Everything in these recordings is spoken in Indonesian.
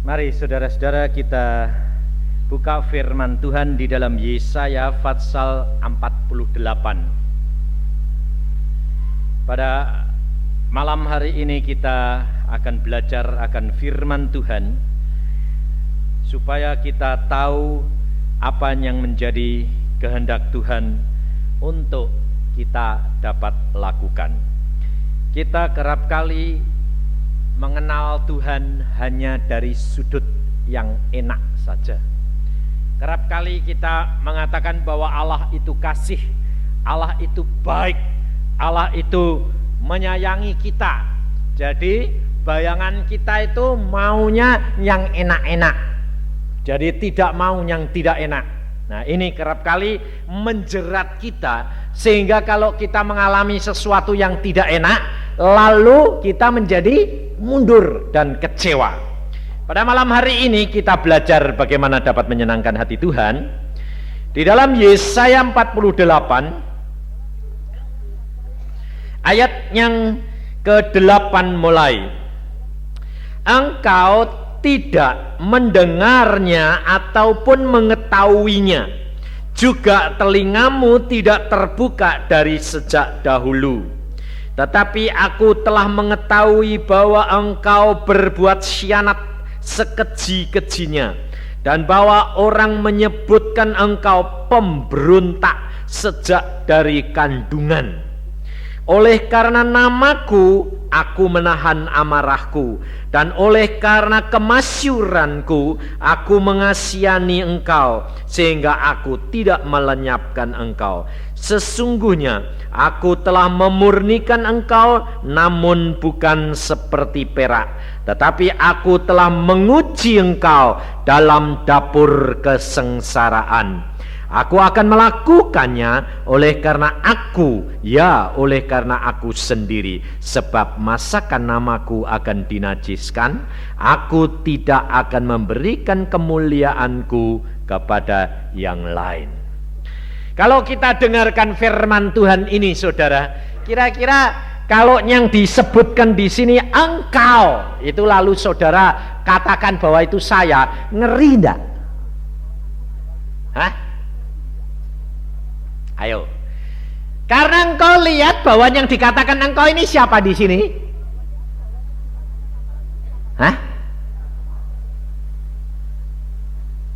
Mari saudara-saudara kita buka firman Tuhan di dalam Yesaya pasal 48. Pada malam hari ini kita akan belajar akan firman Tuhan supaya kita tahu apa yang menjadi kehendak Tuhan untuk kita dapat lakukan. Kita kerap kali mengenal Tuhan hanya dari sudut yang enak saja. Kerap kali kita mengatakan bahwa Allah itu kasih, Allah itu baik, Allah itu menyayangi kita. Jadi bayangan kita itu maunya yang enak-enak, jadi tidak mau yang tidak enak. Nah, ini kerap kali menjerat kita, sehingga kalau kita mengalami sesuatu yang tidak enak, lalu kita menjadi mundur dan kecewa. Pada malam hari ini kita belajar bagaimana dapat menyenangkan hati Tuhan. Di dalam Yesaya 48 ayat yang ke-8 mulai. Engkau tidak mendengarnya ataupun mengetahuinya, juga telingamu tidak terbuka dari sejak dahulu. Tetapi aku telah mengetahui bahwa engkau berbuat khianat sekeji-kejinya, dan bahwa orang menyebutkan engkau pemberontak sejak dari kandungan. Oleh karena namaku, aku menahan amarahku, dan oleh karena kemasyuranku, aku mengasihani engkau, sehingga aku tidak melenyapkan engkau. Sesungguhnya aku telah memurnikan engkau, namun bukan seperti perak, tetapi aku telah menguji engkau dalam dapur kesengsaraan. Aku akan melakukannya oleh karena aku sendiri, sebab masakan namaku akan dinajiskan. Aku tidak akan memberikan kemuliaanku kepada yang lain. Kalau kita dengarkan firman Tuhan ini, saudara, kira-kira kalau yang disebutkan di sini engkau, itu lalu saudara katakan bahwa itu saya, ngeri enggak? Hah? Ayo. Karena engkau lihat bahwa yang dikatakan engkau ini siapa di sini? Hah?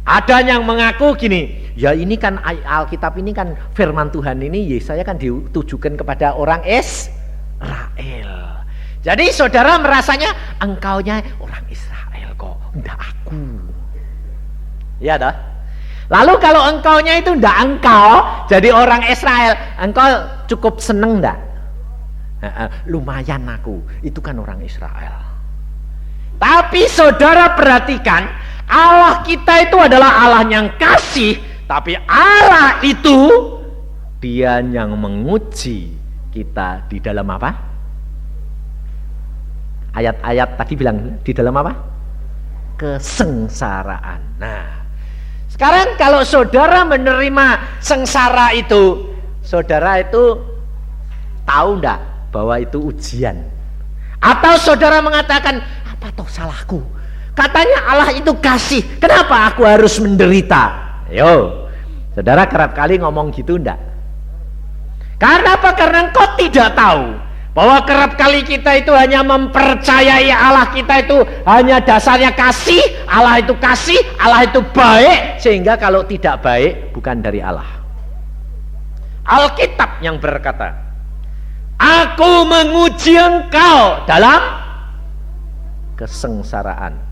Ada yang mengaku gini, ya ini kan Alkitab ini kan firman Tuhan ini Yesaya kan ditujukan kepada orang Israel. Jadi saudara merasanya engkaunya orang Israel kok, enggak aku. Ya dah. Lalu kalau engkaunya itu enggak engkau, jadi orang Israel, engkau cukup seneng enggak? Lumayan aku, itu kan orang Israel. Tapi saudara perhatikan, Allah kita itu adalah Allah yang kasih, tapi Allah itu Dia yang menguji kita di dalam apa? Ayat-ayat tadi bilang di dalam apa? Kesengsaraan. Nah, sekarang kalau saudara menerima sengsara itu, saudara itu tahu enggak bahwa itu ujian? Atau saudara mengatakan, apa toh salahku? Katanya Allah itu kasih, kenapa aku harus menderita? Yo, saudara kerap kali ngomong gitu enggak? Karena apa? Karena engkau tidak tahu bahwa kerap kali kita itu hanya mempercayai Allah kita itu hanya dasarnya kasih, Allah itu kasih, Allah itu baik, sehingga kalau tidak baik bukan dari Allah. Alkitab yang berkata, aku menguji engkau dalam kesengsaraan.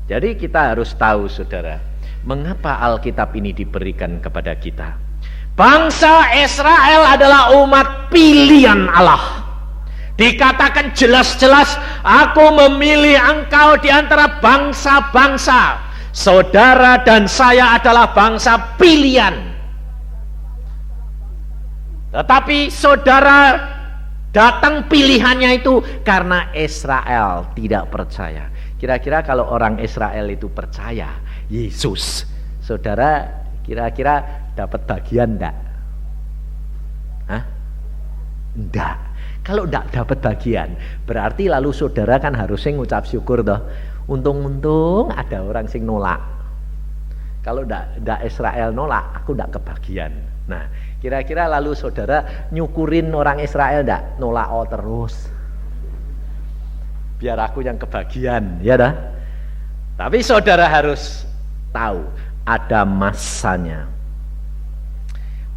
Jadi kita harus tahu, saudara, mengapa Alkitab ini diberikan kepada kita. Bangsa Israel adalah umat pilihan Allah. Dikatakan jelas-jelas, aku memilih engkau di antara bangsa-bangsa. Saudara dan saya adalah bangsa pilihan. Tetapi saudara datang pilihannya itu karena Israel tidak percaya. Kira-kira kalau orang Israel itu percaya Yesus, saudara kira-kira dapat bagian enggak? Hah? Enggak. Kalau tidak dapat bagian, berarti lalu saudara kan harusnya ngucap syukur toh. Untung-untung ada orang sing nolak. Kalau tidak Israel nolak, aku tidak kebagian. Nah, kira-kira lalu saudara nyukurin orang Israel tidak? Nolak terus. Biar aku yang kebagian, ya dah. Tapi saudara harus tahu, ada masanya.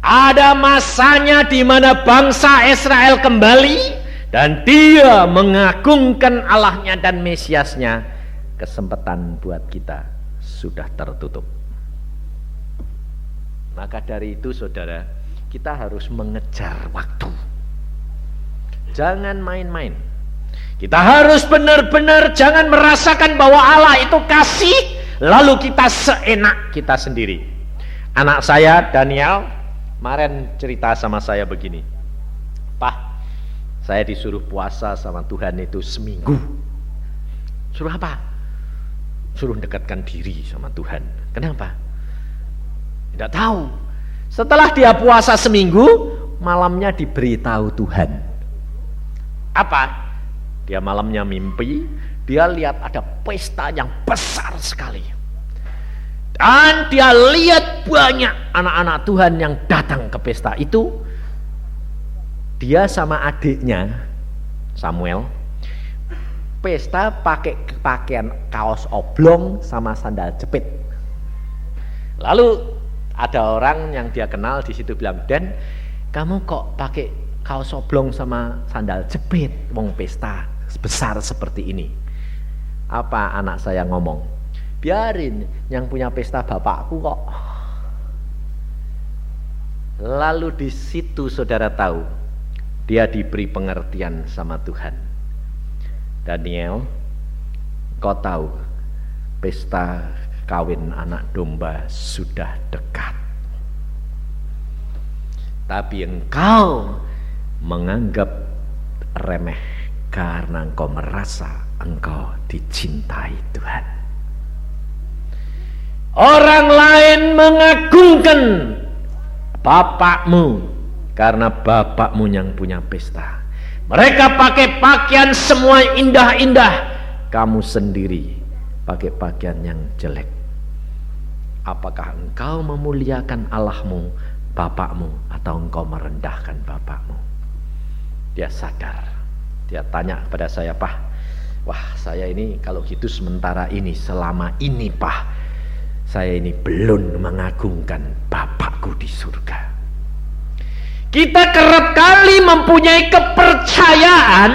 Ada masanya di mana bangsa Israel kembali dan dia mengagungkan Allahnya dan Mesiasnya. Kesempatan buat kita sudah tertutup. Maka dari itu saudara, kita harus mengejar waktu. Jangan main-main. Kita harus benar-benar jangan merasakan bahwa Allah itu kasih, lalu kita seenak kita sendiri. Anak saya Daniel kemarin cerita sama saya begini, Pak, saya disuruh puasa sama Tuhan itu seminggu. Suruh apa? Suruh dekatkan diri sama Tuhan. Kenapa? Tidak tahu. Setelah dia puasa seminggu, malamnya diberitahu Tuhan. Apa? Dia malamnya mimpi, dia lihat ada pesta yang besar sekali. Dan dia lihat banyak anak-anak Tuhan yang datang ke pesta itu. Dia sama adiknya Samuel pesta pakai pakaian kaos oblong sama sandal jepit. Lalu ada orang yang dia kenal di situ bilang, "Dan, kamu kok pakai kaos oblong sama sandal jepit? Wong pesta besar seperti ini." Apa anak saya ngomong? Biarin, yang punya pesta bapakku kok. Lalu di situ saudara tahu, dia diberi pengertian sama Tuhan. Daniel, kau tahu pesta kawin anak domba sudah dekat. Tapi engkau menganggap remeh karena engkau merasa engkau dicintai Tuhan. Orang lain mengagungkan bapakmu karena bapakmu yang punya pesta. Mereka pakai pakaian semua indah-indah, kamu sendiri pakai pakaian yang jelek. Apakah engkau memuliakan Allahmu, bapakmu, atau engkau merendahkan bapakmu? Dia sadar. Dia tanya kepada saya, "Pak, wah saya ini kalau gitu sementara ini, selama ini Pak, saya ini belum mengagungkan Bapakku di surga." Kita kerap kali mempunyai kepercayaan,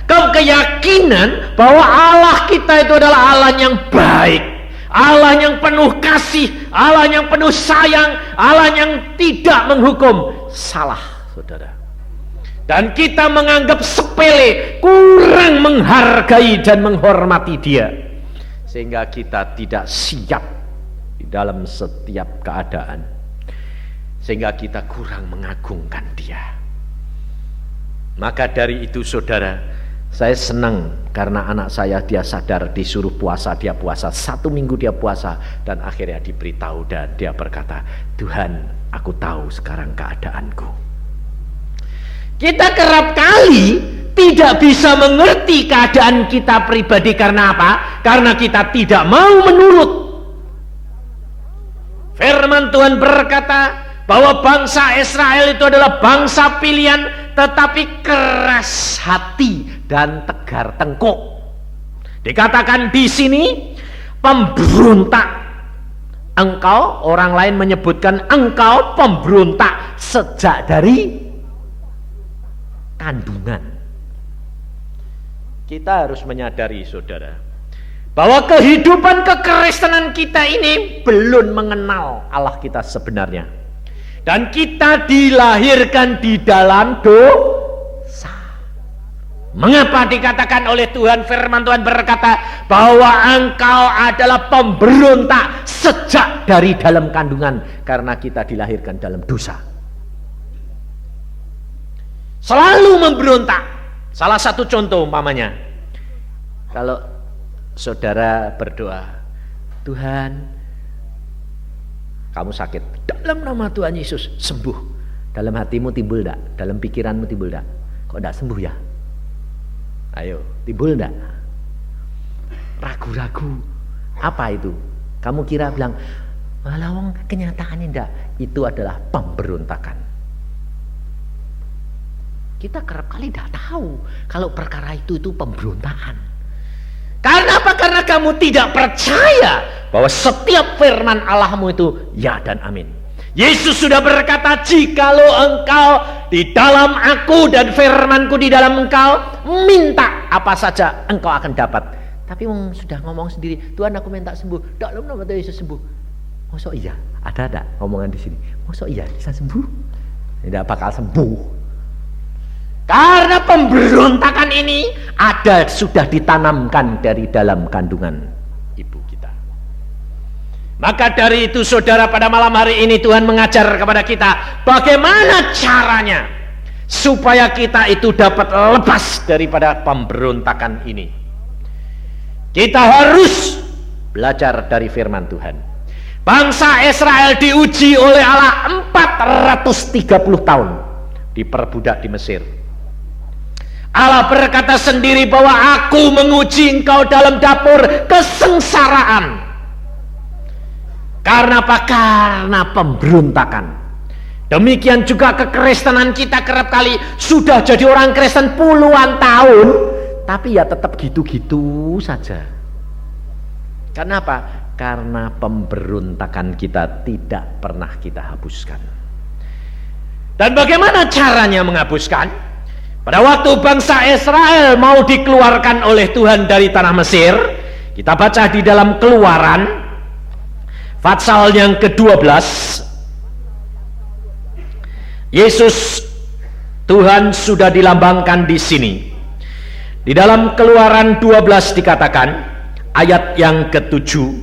keyakinan bahwa Allah kita itu adalah Allah yang baik, Allah yang penuh kasih, Allah yang penuh sayang, Allah yang tidak menghukum. Salah, saudara. Dan kita menganggap sepele, kurang menghargai dan menghormati Dia, sehingga kita tidak siap di dalam setiap keadaan, sehingga kita kurang mengagungkan Dia. Maka dari itu saudara, saya senang karena anak saya dia sadar disuruh puasa, dia puasa 1 minggu, dia puasa, dan akhirnya diberitahu dan dia berkata, "Tuhan, aku tahu sekarang keadaanku." Kita kerap kali tidak bisa mengerti keadaan kita pribadi. Karena apa? Karena kita tidak mau menurut. Firman Tuhan berkata bahwa bangsa Israel itu adalah bangsa pilihan, tetapi keras hati dan tegar tengkuk. Dikatakan di sini pemberontak. Engkau, orang lain menyebutkan engkau pemberontak sejak dari kandungan. Kita harus menyadari saudara, bahwa kehidupan kekristenan kita ini belum mengenal Allah kita sebenarnya. Dan kita dilahirkan di dalam dosa. Mengapa dikatakan oleh Tuhan, firman Tuhan berkata bahwa engkau adalah pemberontak sejak dari dalam kandungan, karena kita dilahirkan dalam dosa. Selalu memberontak. Salah satu contoh umpamanya, kalau saudara berdoa, "Tuhan, kamu sakit, dalam nama Tuhan Yesus sembuh." Dalam hatimu timbul enggak? Dalam pikiranmu timbul enggak? kok tidak sembuh ya? Ayo, timbul enggak? Ragu-ragu. Apa itu? Kamu kira bilang, malah wong kenyataannya enggak. Itu adalah pemberontakan. Kita kerap kali tidak tahu kalau perkara itu pemberontakan. Karena apa? Karena kamu tidak percaya bahwa setiap firman Allahmu itu ya dan amin. Yesus sudah berkata, jikalau engkau di dalam aku dan firmanku di dalam engkau, minta apa saja engkau akan dapat. Tapi sudah ngomong sendiri, Tuhan aku minta sembuh, dalam nama Tuhan Yesus sembuh. Masa iya? Ada ngomongan di sini? Masa iya bisa sembuh? Tidak bakal sembuh. Karena pemberontakan ini sudah ditanamkan dari dalam kandungan ibu kita. Maka dari itu saudara, pada malam hari ini Tuhan mengajar kepada kita bagaimana caranya supaya kita itu dapat lepas daripada pemberontakan ini. Kita harus belajar dari firman Tuhan. Bangsa Israel diuji oleh Allah 430 tahun diperbudak di Mesir. Allah berkata sendiri bahwa aku menguji engkau dalam dapur kesengsaraan. Karena apa? Karena pemberontakan. Demikian juga kekristenan kita kerap kali sudah jadi orang Kristen puluhan tahun, tapi ya tetap gitu-gitu saja. Karena apa? Karena pemberontakan kita tidak pernah kita hapuskan. Dan bagaimana caranya menghapuskan? Pada waktu bangsa Israel mau dikeluarkan oleh Tuhan dari tanah Mesir, kita baca di dalam Keluaran pasal yang ke-12. Yesus Tuhan sudah dilambangkan di sini. Di dalam Keluaran 12 dikatakan ayat yang ke-7,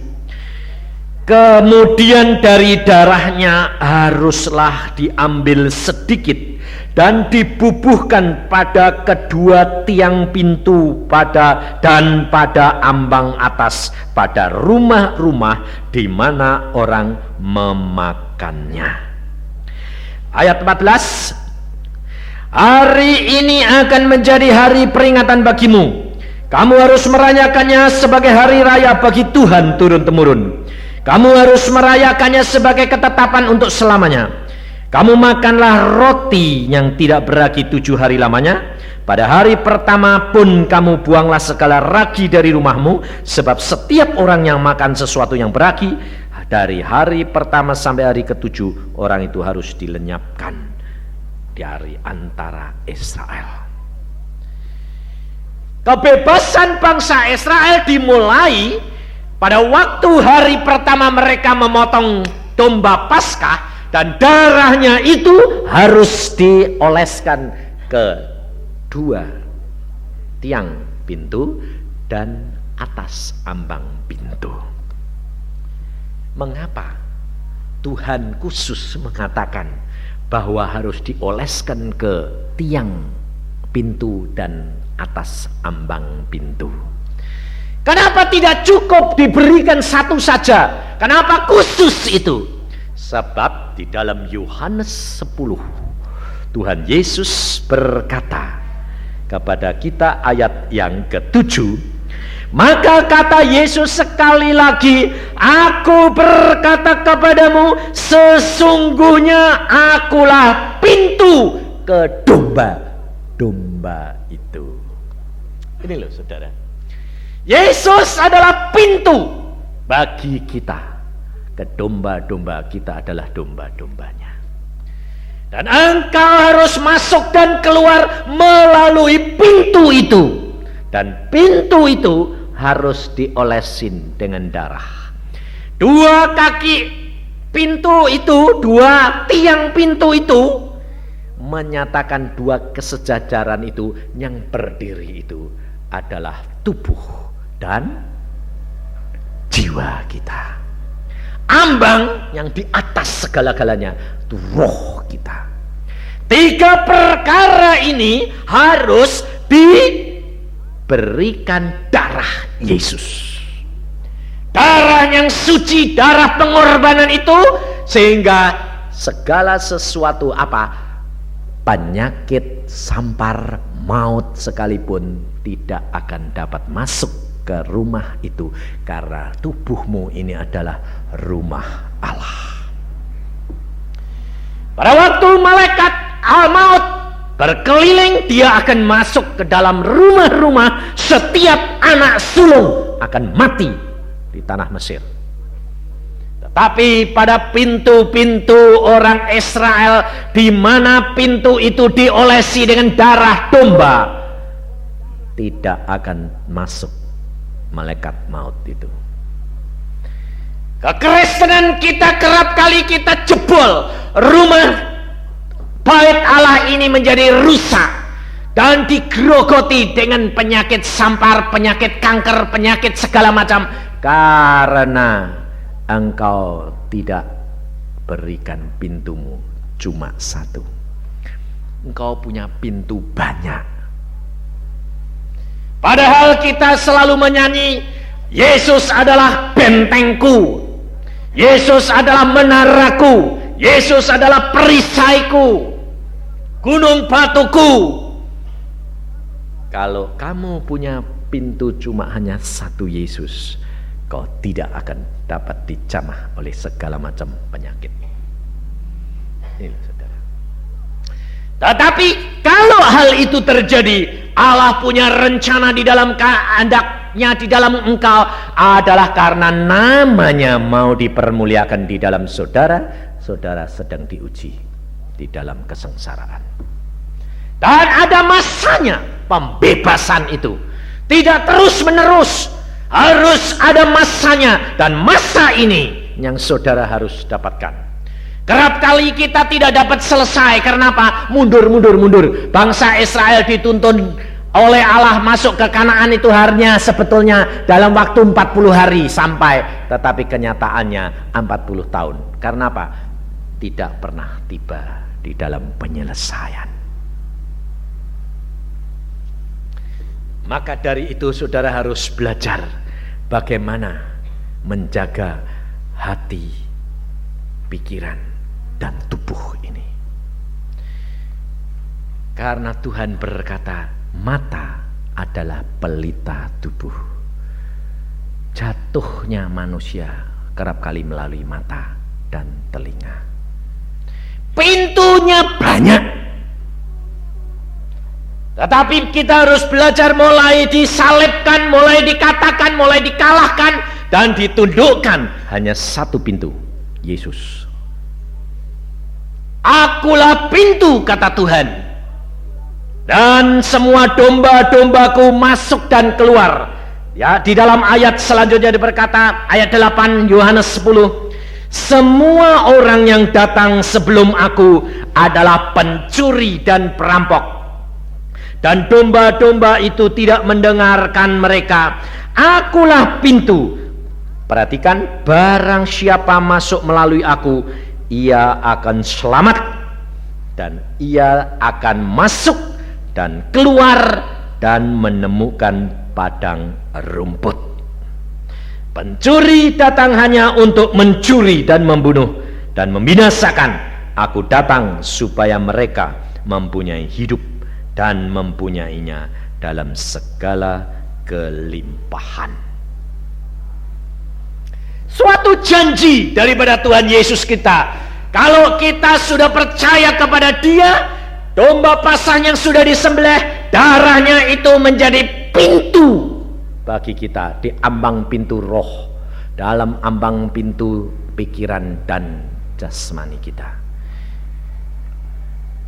kemudian dari darahnya haruslah diambil sedikit dan dibubuhkan pada kedua tiang pintu dan pada ambang atas pada rumah-rumah di mana orang memakannya. Ayat 14, hari ini akan menjadi hari peringatan bagimu. Kamu harus merayakannya sebagai hari raya bagi Tuhan turun-temurun. Kamu harus merayakannya sebagai ketetapan untuk selamanya. Kamu makanlah roti yang tidak beragi 7 hari lamanya. Pada hari pertama pun kamu buanglah segala ragi dari rumahmu, sebab setiap orang yang makan sesuatu yang beragi dari hari pertama sampai hari ke-7, orang itu harus dilenyapkan dari antara Israel. Kebebasan bangsa Israel dimulai pada waktu hari pertama mereka memotong domba Paskah, dan darahnya itu harus dioleskan ke dua tiang pintu dan atas ambang pintu. Mengapa Tuhan khusus mengatakan bahwa harus dioleskan ke tiang pintu dan atas ambang pintu? Kenapa tidak cukup diberikan satu saja? Kenapa khusus itu? Sebab di dalam Yohanes 10 Tuhan Yesus berkata kepada kita ayat yang ke-7, maka kata Yesus sekali lagi, aku berkata kepadamu, sesungguhnya akulah pintu ke domba-domba itu. Ini loh saudara, Yesus adalah pintu bagi kita. Ke domba-domba kita adalah domba-dombanya. Dan engkau harus masuk dan keluar melalui pintu itu. Dan pintu itu harus diolesin dengan darah. Dua kaki pintu itu, dua tiang pintu itu menyatakan dua kesejajaran itu, yang berdiri itu adalah tubuh dan jiwa kita. Ambang yang di atas segala-galanya itu roh kita. Tiga perkara ini harus diberikan darah Yesus, darah yang suci, darah pengorbanan itu, sehingga segala sesuatu penyakit sampar maut sekalipun tidak akan dapat masuk ke rumah itu, karena tubuhmu ini adalah rumah Allah. Pada waktu malaikat al-maut berkeliling, dia akan masuk ke dalam rumah-rumah. Setiap anak sulung akan mati di tanah Mesir. Tetapi pada pintu-pintu orang Israel, di mana pintu itu diolesi dengan darah domba, tidak akan masuk malaikat maut itu. Kekristenan kita kerap kali kita jebol, rumah bait Allah ini menjadi rusak dan digerogoti dengan penyakit sampar, penyakit kanker, penyakit segala macam, karena engkau tidak berikan pintumu cuma satu. Engkau punya pintu banyak. Padahal kita selalu menyanyi, Yesus adalah bentengku, Yesus adalah menaraku, Yesus adalah perisaiku, gunung batuku. Kalau kamu punya pintu cuma hanya satu Yesus, kau tidak akan dapat dijamah oleh segala macam penyakit. Ini saudara. Tetapi kalau hal itu terjadi, Allah punya rencana di dalam kehendaknya di dalam engkau adalah karena namanya mau dipermuliakan di dalam saudara. Saudara sedang diuji di dalam kesengsaraan. Dan ada masanya pembebasan itu. Tidak terus menerus. Harus ada masanya, dan masa ini yang saudara harus dapatkan. Kerap kali kita tidak dapat selesai. Karena apa? Mundur. Bangsa Israel dituntun oleh Allah masuk ke Kanaan itu hanya sebetulnya dalam waktu 40 hari sampai. Tetapi kenyataannya 40 tahun. Karena apa? Tidak pernah tiba di dalam penyelesaian. Maka dari itu saudara harus belajar bagaimana menjaga hati, pikiran, dan tubuh ini. Karena Tuhan berkata, mata adalah pelita tubuh. Jatuhnya manusia kerap kali melalui mata dan telinga. Pintunya banyak, tetapi kita harus belajar mulai disalibkan, mulai dikatakan, mulai dikalahkan, dan ditundukkan hanya satu pintu, Yesus. Akulah pintu, kata Tuhan, dan semua domba-dombaku masuk dan keluar. Ya, di dalam ayat selanjutnya berkata, ayat 8 Yohanes 10, semua orang yang datang sebelum aku adalah pencuri dan perampok, dan domba-domba itu tidak mendengarkan mereka. Akulah pintu. Perhatikan, barang siapa masuk melalui aku, ia akan selamat, dan ia akan masuk dan keluar dan menemukan padang rumput. Pencuri datang hanya untuk mencuri dan membunuh dan membinasakan. Aku datang supaya mereka mempunyai hidup dan mempunyainya dalam segala kelimpahan. Suatu janji daripada Tuhan Yesus kita. Kalau kita sudah percaya kepada Dia, domba pasang yang sudah disembelih, darahnya itu menjadi pintu bagi kita di ambang pintu roh, dalam ambang pintu pikiran dan jasmani kita.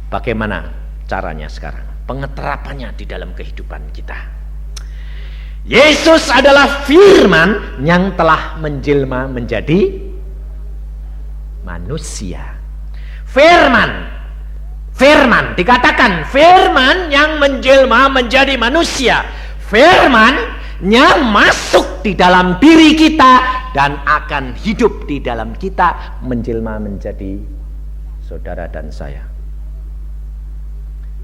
Bagaimana caranya sekarang? Pengeterapannya di dalam kehidupan kita. Yesus adalah firman yang telah menjelma menjadi manusia. Firman dikatakan firman yang menjelma menjadi manusia. Firman yang masuk di dalam diri kita dan akan hidup di dalam kita, menjelma menjadi saudara dan saya.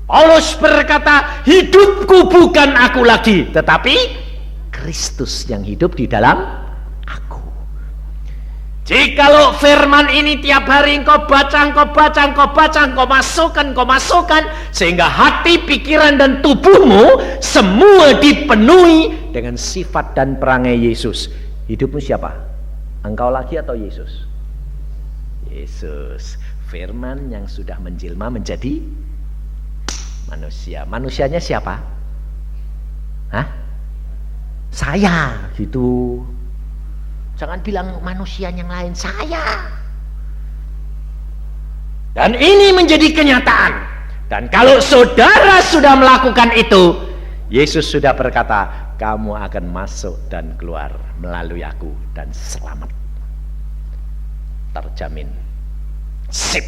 Paulus berkata, hidupku bukan aku lagi, tetapi Kristus yang hidup di dalam aku. Jikalau firman ini tiap hari engkau baca, engkau masukkan, sehingga hati, pikiran, dan tubuhmu semua dipenuhi dengan sifat dan perangai Yesus. Hidupmu siapa? Engkau lagi atau Yesus? Yesus. Firman yang sudah menjelma menjadi manusia. Manusianya siapa? Hah? Saya, gitu. Jangan bilang manusia yang lain, saya. Dan ini menjadi kenyataan. Dan kalau saudara sudah melakukan itu, Yesus sudah berkata, kamu akan masuk dan keluar melalui aku dan selamat. Terjamin. Sip.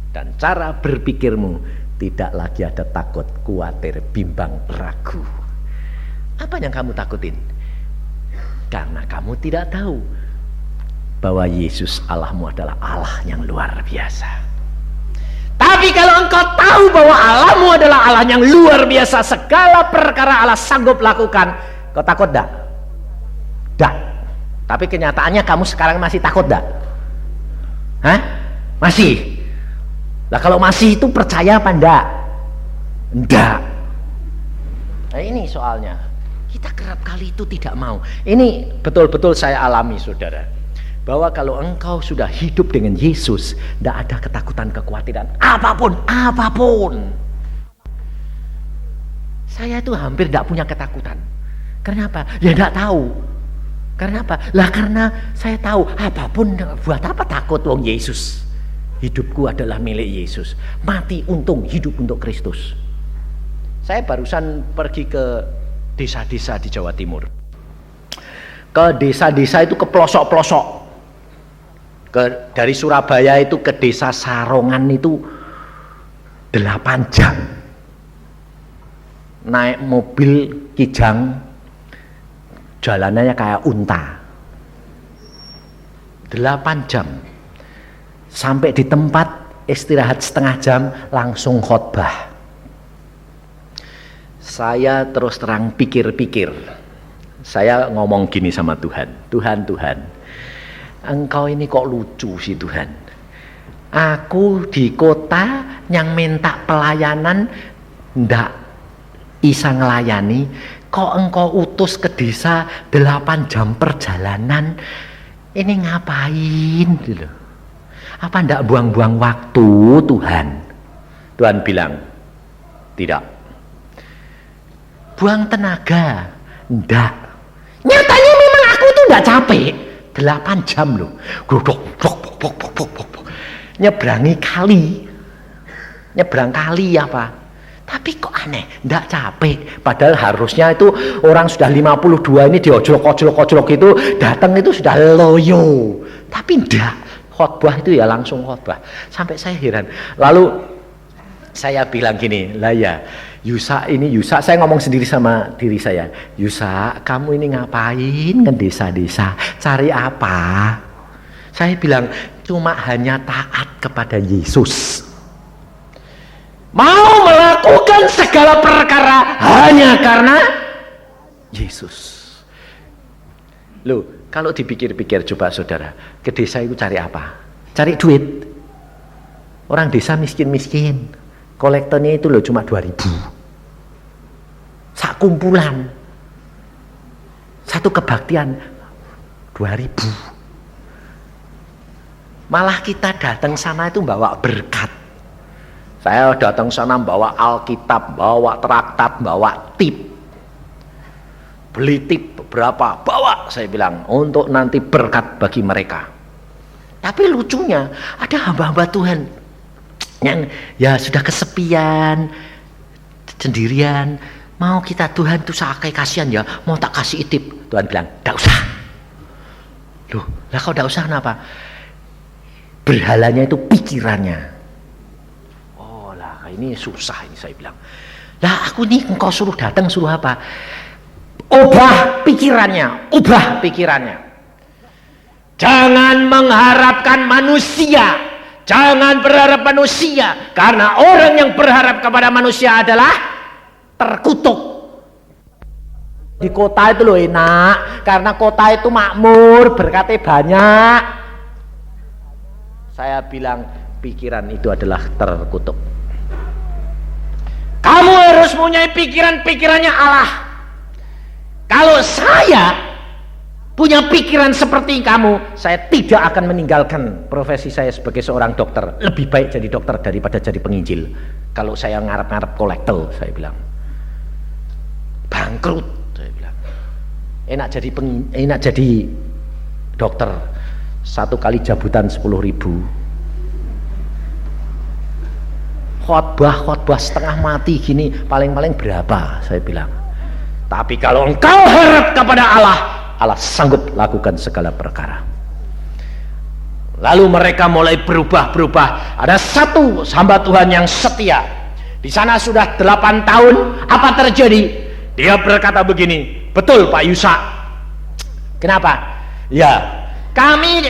Dan cara berpikirmu tidak lagi ada takut, khawatir, bimbang, ragu. Apa yang kamu takutin? Karena kamu tidak tahu bahwa Yesus Allahmu adalah Allah yang luar biasa. Tapi kalau engkau tahu bahwa Allahmu adalah Allah yang luar biasa, segala perkara Allah sanggup lakukan, kau takut tak? Tak. Tapi kenyataannya kamu sekarang masih takut tak? Hah? Masih? Nah kalau masih itu percaya apa enggak? Enggak. Nah ini soalnya. Kita kerap kali itu tidak mau. Ini betul-betul saya alami, saudara. Bahwa kalau engkau sudah hidup dengan Yesus, tidak ada ketakutan, kekhawatiran, apapun. Saya itu hampir tidak punya ketakutan. Kenapa? Ya tidak tahu. Kenapa? Lah karena saya tahu apapun, buat apa takut, wong Yesus. Hidupku adalah milik Yesus. Mati untung, hidup untuk Kristus. Saya barusan pergi ke desa-desa di Jawa Timur, ke desa-desa itu, ke pelosok-pelosok, dari Surabaya itu ke desa Sarongan itu 8 jam naik mobil Kijang, jalanannya kayak unta. 8 jam sampai di tempat, istirahat setengah jam, langsung khotbah. Saya terus terang pikir-pikir. Saya ngomong gini sama Tuhan. Tuhan, Engkau ini kok lucu sih Tuhan. Aku di kota yang minta pelayanan ndak bisa ngelayani, kok Engkau utus ke desa 8 jam perjalanan. Ini ngapain gitu. Apa ndak buang-buang waktu Tuhan? Tuhan bilang, tidak. Buang tenaga? Enggak. Nyatanya memang aku tuh enggak capek. 8 jam loh. Nyebrangi kali. Nyebrang kali apa? Tapi kok aneh, enggak capek. Padahal harusnya itu orang sudah 52 ini diojlok-ojlok itu datang itu sudah loyo. Tapi enggak. Khotbah itu ya langsung khotbah. Sampai saya heran. Lalu saya bilang gini, lah ya Yusa, saya ngomong sendiri sama diri saya. Yusa, kamu ini ngapain ke desa-desa? Cari apa? Saya bilang, cuma hanya taat kepada Yesus. Mau melakukan segala perkara hanya karena Yesus. Loh, kalau dipikir-pikir coba saudara, ke desa itu cari apa? Cari duit. Orang desa miskin-miskin. Kolektornya itu loh cuma 2.000. Sak kumpulan, satu kebaktian 2.000. Malah kita datang sana itu bawa berkat. Saya datang sana bawa Alkitab, bawa traktat, bawa tip. Beli tip berapa? Bawa, saya bilang, untuk nanti berkat bagi mereka. Tapi lucunya ada hamba-hamba Tuhan yang ya sudah kesepian, sendirian. Mau kita Tuhan tuh sakai kasihan ya, mau tak kasih tip. Tuhan bilang, enggak usah. Loh, lah kau enggak usah kenapa? Berhalanya itu pikirannya. Oh lah, ini susah ini saya bilang. Lah aku nih engkau suruh datang suruh apa? Ubah pikirannya. Jangan mengharapkan manusia. Jangan berharap manusia. Karena orang yang berharap kepada manusia adalah terkutuk. Di kota itu loh enak, karena kota itu makmur, berkatnya banyak. Saya bilang pikiran itu adalah terkutuk. Kamu harus punya pikirannya Allah. Kalau saya punya pikiran seperti kamu, saya tidak akan meninggalkan profesi saya sebagai seorang dokter. Lebih baik jadi dokter daripada jadi penginjil. Kalau saya ngarep-ngarep kolektor, saya bilang bangkrut. Saya bilang enak jadi dokter, satu kali jabutan 10.000, khotbah setengah mati gini paling-paling berapa, saya bilang. Tapi kalau engkau harap kepada Allah, Allah sanggup lakukan segala perkara. Lalu mereka mulai berubah. Ada satu hamba Tuhan yang setia di sana sudah 8 tahun. Apa terjadi? Dia berkata begini, betul Pak Yusak. Kenapa? Ya,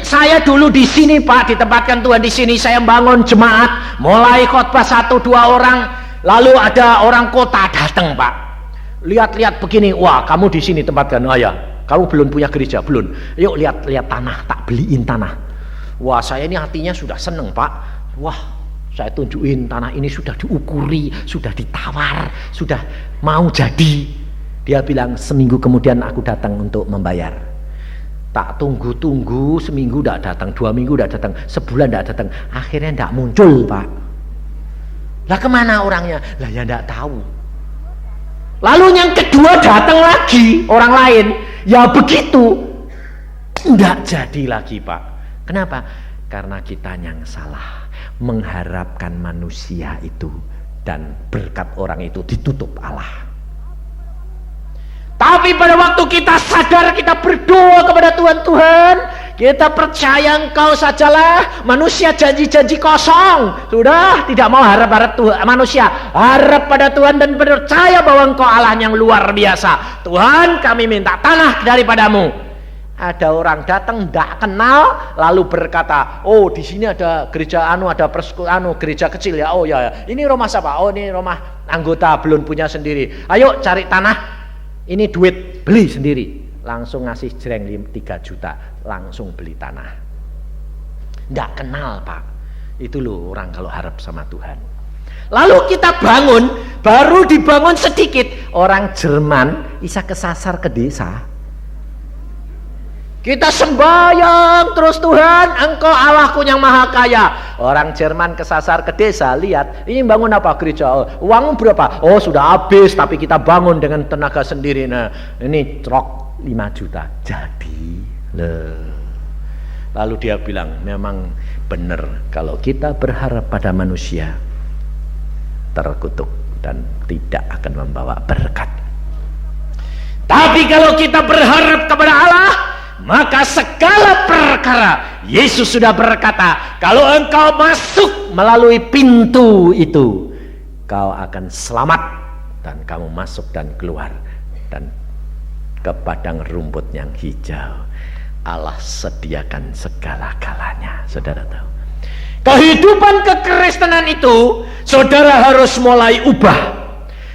saya dulu di sini Pak, ditempatkan Tuhan di sini. Saya bangun jemaat, mulai khotbah 1-2 orang, lalu ada orang kota datang Pak. Lihat-lihat begini, wah kamu di sini tempatkan. Oh ya, kamu belum punya gereja, belum. Yuk lihat tanah, tak beliin tanah. Wah saya ini hatinya sudah seneng Pak. Wah saya tunjukin tanah ini sudah diukuri, sudah ditawar, sudah mau jadi. Dia bilang seminggu kemudian aku datang untuk membayar. Tak tunggu seminggu tidak datang, 2 minggu tidak datang, sebulan tidak datang, akhirnya tidak muncul Pak. Lah kemana orangnya? Lah ya tidak tahu. Lalu yang kedua datang lagi orang lain, ya begitu, tidak jadi lagi Pak. Kenapa? Karena kita yang salah, mengharapkan manusia itu dan berkat orang itu ditutup Allah. Tapi pada waktu kita sadar, kita berdoa kepada Tuhan, kita percaya Engkau sajalah, manusia janji-janji kosong, sudah tidak mau harap-harap Tuhan, manusia harap pada Tuhan dan percaya bahwa Engkau Allah yang luar biasa. Tuhan, kami minta tanah daripadamu. Ada orang datang tidak kenal, lalu berkata, oh di sini ada gereja ada gereja kecil ya. Oh ya, ini rumah siapa? Oh ini rumah anggota, belum punya sendiri. Ayo cari tanah, ini duit, beli sendiri. Langsung ngasih jreng 3 juta, langsung beli tanah. Tidak kenal Pak. Itu loh orang kalau harap sama Tuhan. Lalu kita bangun, baru dibangun sedikit, orang Jerman bisa kesasar ke desa. Kita sembahyang terus, Tuhan Engkau Allahku yang maha kaya. Orang Jerman kesasar ke desa, lihat ini bangun apa gereja, uangmu berapa? Oh sudah habis, tapi kita bangun dengan tenaga sendiri. Nah ini trok 5 juta jadi. Lalu dia bilang, memang benar kalau kita berharap pada manusia terkutuk dan tidak akan membawa berkat. Tapi kalau kita berharap kepada Allah, maka segala perkara, Yesus sudah berkata, kalau engkau masuk melalui pintu itu, kau akan selamat, dan kamu masuk dan keluar dan ke padang rumput yang hijau. Allah sediakan segala-galanya. Saudara tahu, kehidupan kekristenan itu saudara harus mulai ubah.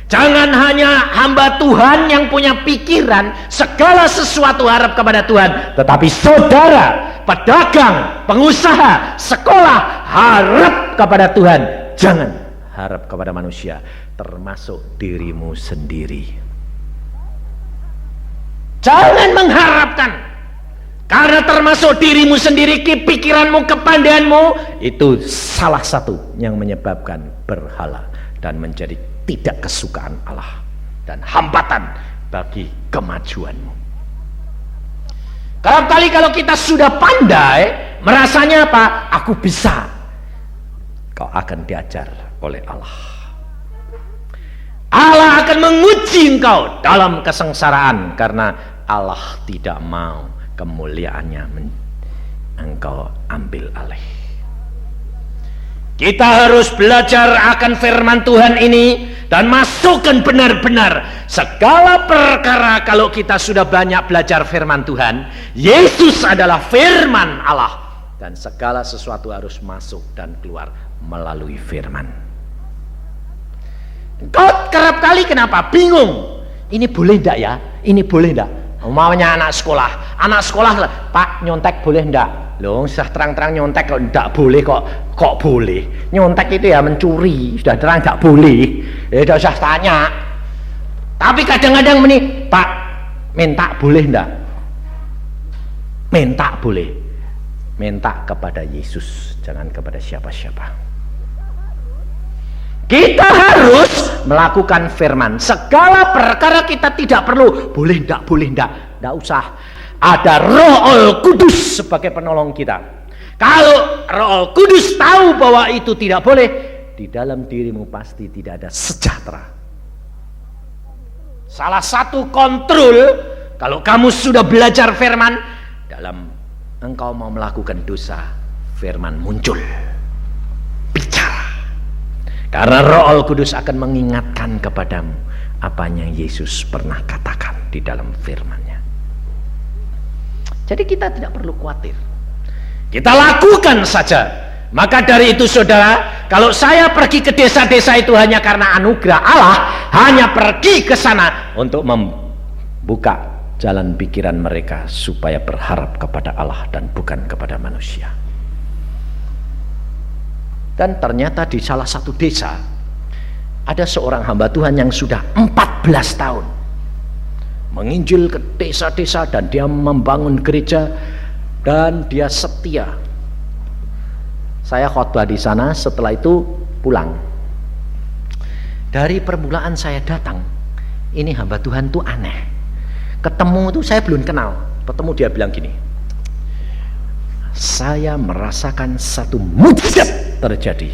Jangan hanya hamba Tuhan yang punya pikiran segala sesuatu harap kepada Tuhan, tetapi saudara, pedagang, pengusaha, sekolah harap kepada Tuhan. Jangan harap kepada manusia, termasuk dirimu sendiri. Jangan mengharapkan, karena termasuk dirimu sendiri, pikiranmu, kepandaianmu, itu salah satu yang menyebabkan berhala dan menjadi tidak kesukaan Allah dan hambatan bagi kemajuanmu. Kerap kali kalau kita sudah pandai, merasanya apa? Aku bisa. Kau akan diajar oleh Allah. Allah akan menguji engkau dalam kesengsaraan, karena Allah tidak mau kemuliaannya engkau ambil alih. Kita harus belajar akan firman Tuhan ini dan masukkan benar-benar segala perkara. Kalau kita sudah banyak belajar firman Tuhan, Yesus adalah firman Allah, dan segala sesuatu harus masuk dan keluar melalui firman. Kau kerap kali kenapa bingung? ini boleh ndak ya? Ini boleh ndak? Maunya anak sekolah, Pak, nyontek boleh ndak? Loh, sudah terang-terang nyontek kok ndak boleh kok boleh? Nyontek itu ya mencuri, sudah terang ndak boleh. Tidak usah tanya. Tapi kadang-kadang Pak, minta boleh ndak? Minta boleh. Minta kepada Yesus, jangan kepada siapa-siapa. Kita harus melakukan firman. Segala perkara kita tidak perlu boleh ndak, ndak usah. Ada Roh Kudus sebagai penolong kita. Kalau Roh Kudus tahu bahwa itu tidak boleh, di dalam dirimu pasti tidak ada sejahtera. Salah satu kontrol kalau kamu sudah belajar firman, dalam engkau mau melakukan dosa, firman muncul, bicara. Karena Roh Kudus akan mengingatkan kepadamu apa yang Yesus pernah katakan di dalam firman-Nya. Jadi kita tidak perlu khawatir. Kita lakukan saja. Maka dari itu saudara, kalau saya pergi ke desa-desa itu hanya karena anugerah Allah, hanya pergi ke sana untuk membuka jalan pikiran mereka supaya berharap kepada Allah dan bukan kepada manusia. Dan ternyata di salah satu desa ada seorang hamba Tuhan yang sudah 14 tahun menginjil ke desa-desa dan dia membangun gereja dan dia setia. Saya khotbah di sana, setelah itu pulang. Dari permulaan saya datang, ini hamba Tuhan tuh aneh. Ketemu tuh saya belum kenal. Ketemu dia bilang gini, saya merasakan satu mujizat terjadi.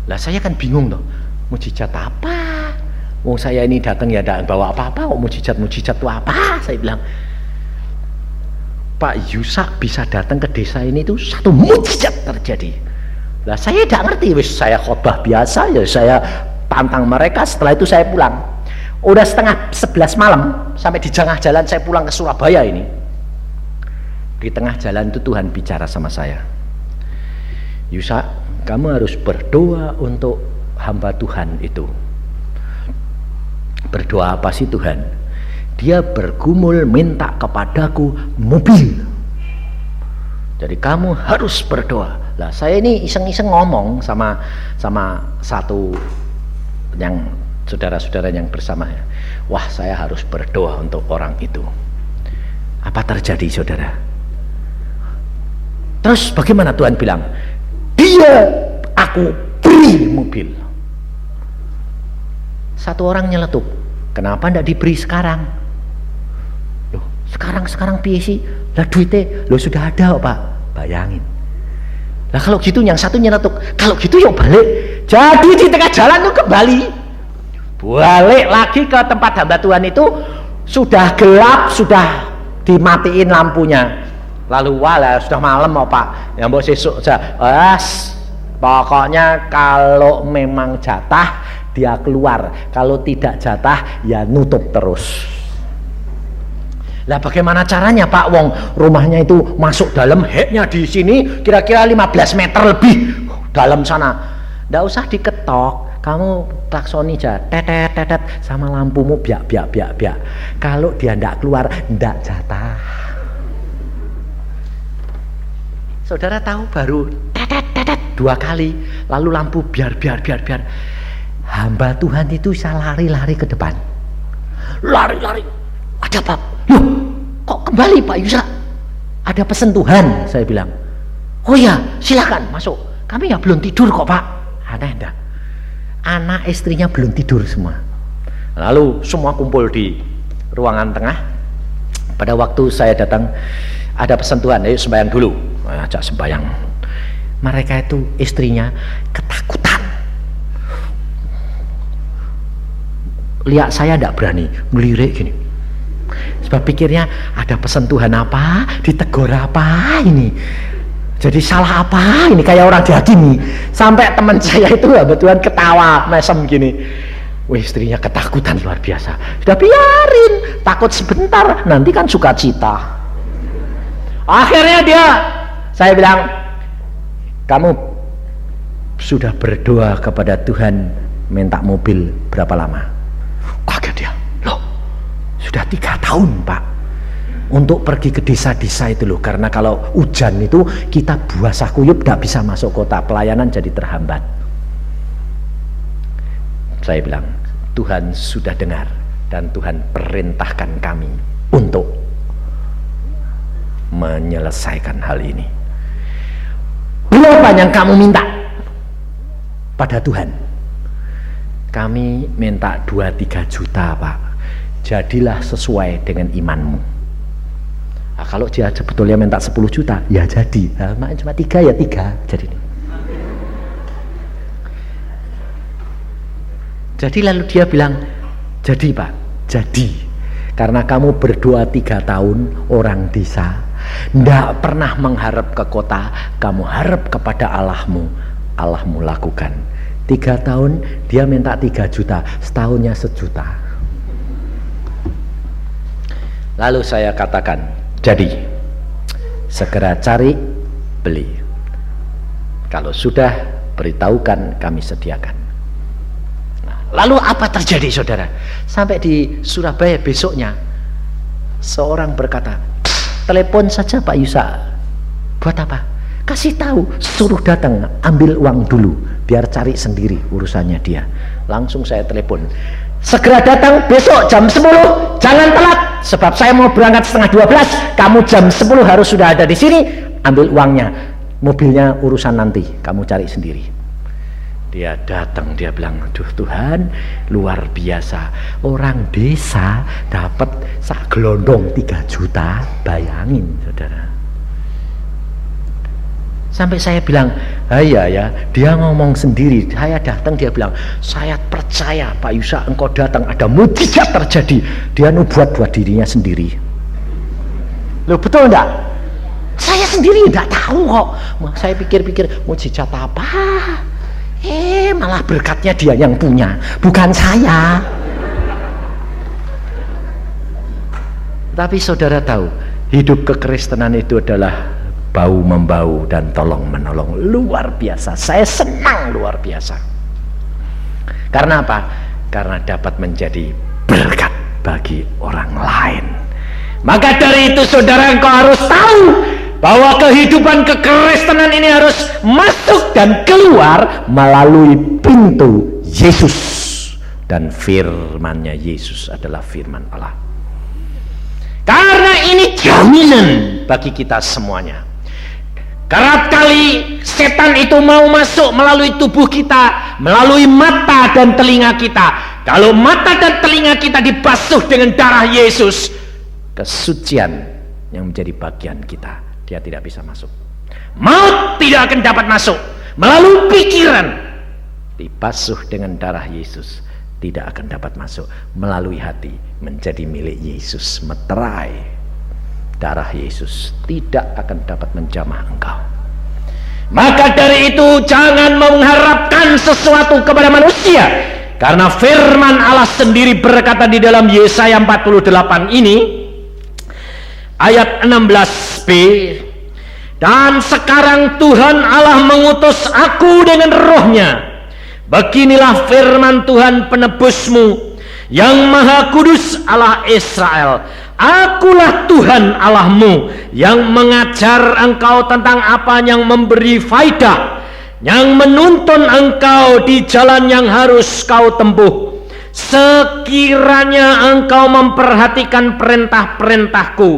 Lah saya kan bingung loh, mujizat apa? Wong saya ini datang ya tidak bawa apa-apa, kok mujizat itu apa? Saya bilang, Pak Yusak bisa datang ke desa ini tuh satu mujizat terjadi. Lah saya tidak ngerti, wis saya khotbah biasa ya, saya tantang mereka. Setelah itu saya pulang. Udah setengah 11 malam, sampai di tengah jalan saya pulang ke Surabaya ini. Di tengah jalan itu Tuhan bicara sama saya, Yusak, kamu harus berdoa untuk hamba Tuhan itu. Berdoa apa sih Tuhan? Dia bergumul minta kepadaku mobil. Jadi kamu harus berdoa. Lah saya ini iseng-iseng ngomong sama satu yang saudara-saudara yang bersamanya. Wah, saya harus berdoa untuk orang itu. Apa terjadi saudara? Terus bagaimana Tuhan bilang? Dia aku beri mobil. Satu orang nyeletuk, kenapa tidak diberi sekarang? Loh, sekarang piye sih? Lah duitnya lo sudah ada Pak. Bayangin. Lah kalau gitu yang satu nyeletuk, kalau gitu yuk balik. Jadi di tengah jalan tuh kembali. Balik lagi ke tempat hamba Tuhan itu, sudah gelap, sudah dimatiin lampunya. Lalu wala sudah malam Pak, yang mbok sesuk aja. Pokoknya kalau memang jatah dia keluar, kalau tidak jatah ya nutup terus. Lah bagaimana caranya Pak? Wong rumahnya itu masuk dalam, heknya di sini kira-kira 15 meter lebih dalam sana. Nggak usah diketok, kamu klaksoni aja, tetet sama lampumu biak. Kalau dia ndak keluar, ndak jatah. Saudara tahu, baru tetet 2 kali, lalu lampu biar. Hamba Tuhan itu bisa lari ke depan. Lari. Ada apa? Loh, kok kembali Pak Yusak? Ada pesan Tuhan, saya bilang. Oh ya, silakan masuk. Kami ya belum tidur kok Pak. Aneh dah. Anak istrinya belum tidur semua. Lalu semua kumpul di ruangan tengah. Pada waktu saya datang, ada pesan Tuhan, ayo sembahyang dulu. Ajak sembahyang. Mereka itu istrinya ketakutan. Lihat saya tidak berani melirik gini. Sebab pikirnya ada pesan Tuhan apa, ditegur apa ini. Jadi salah apa ini, kayak orang dihakimi. Sampai teman saya itu hamba Tuhan ketawa mesem gini. Wih, istrinya ketakutan luar biasa. Sudah biarin, takut sebentar, nanti kan sukacita. Akhirnya saya bilang, kamu sudah berdoa kepada Tuhan minta mobil berapa lama? Kaget dia. Loh, 3 tahun Pak, untuk pergi ke desa-desa itu loh. Karena kalau hujan itu kita basah kuyup, tidak bisa masuk kota, pelayanan jadi terhambat. Saya bilang, Tuhan sudah dengar dan Tuhan perintahkan kami untuk menyelesaikan hal ini. Berapa yang kamu minta pada Tuhan? Kami minta 2-3 juta Pak. Jadilah sesuai dengan imanmu. Nah, kalau dia sebetulnya minta 10 juta, ya jadi. Nah, cuma 3 ya 3. Jadi lalu dia bilang, jadi Pak, jadi. Karena kamu berdoa 3 tahun, orang desa, tidak pernah mengharap ke kota, kamu harap kepada Allahmu, Allahmu lakukan. 3 tahun, dia minta 3 juta, setahunnya 1 juta. Lalu saya katakan, jadi, segera cari, beli. Kalau sudah, beritahukan, kami sediakan. Lalu apa terjadi saudara? Sampai di Surabaya besoknya, seorang berkata, telepon saja Pak Yusa. Buat apa? Kasih tahu, suruh datang, ambil uang dulu, biar cari sendiri urusannya dia. Langsung saya telepon, segera datang besok jam 10, jangan telat, sebab saya mau berangkat setengah 12, kamu jam 10 harus sudah ada di sini, ambil uangnya, mobilnya urusan nanti, kamu cari sendiri. Dia datang, dia bilang, aduh Tuhan, luar biasa, orang desa dapat sak gelondong 3 juta, bayangin saudara. Sampai saya bilang, iya ya, dia ngomong sendiri, saya datang, dia bilang, saya percaya Pak Yusa engkau datang, ada mujizat terjadi. Dia nubuat buat dirinya sendiri. Loh betul enggak? Saya sendiri enggak tahu kok. Saya pikir-pikir, mujizat apa? Malah berkatnya dia yang punya, bukan saya. Tapi saudara tahu, hidup kekristenan itu adalah bau membau dan tolong menolong. Luar biasa, saya senang luar biasa. Karena apa? Karena dapat menjadi berkat bagi orang lain. Maka dari itu saudara, engkau harus tahu bahwa kehidupan kekristenan ini harus masuk dan keluar melalui pintu Yesus, dan firman-Nya Yesus adalah firman Allah. Karena ini jaminan bagi kita semuanya. Kerap kali setan itu mau masuk melalui tubuh kita, melalui mata dan telinga kita. Kalau mata dan telinga kita dibasuh dengan darah Yesus, kesucian yang menjadi bagian kita, dia tidak bisa masuk. Maut tidak akan dapat masuk. Melalui pikiran, dibasuh dengan darah Yesus, tidak akan dapat masuk. Melalui hati, menjadi milik Yesus, meterai darah Yesus, tidak akan dapat menjamah engkau. Maka dari itu jangan mengharapkan sesuatu kepada manusia, karena firman Allah sendiri berkata di dalam Yesaya 48 ini ayat 16b, dan sekarang Tuhan Allah mengutus aku dengan rohnya. Beginilah firman Tuhan penebusmu yang maha kudus, Allah Israel. Akulah Tuhan Allahmu yang mengajar engkau tentang apa yang memberi faidah, yang menuntun engkau di jalan yang harus kau tempuh. Sekiranya engkau memperhatikan perintah-perintahku,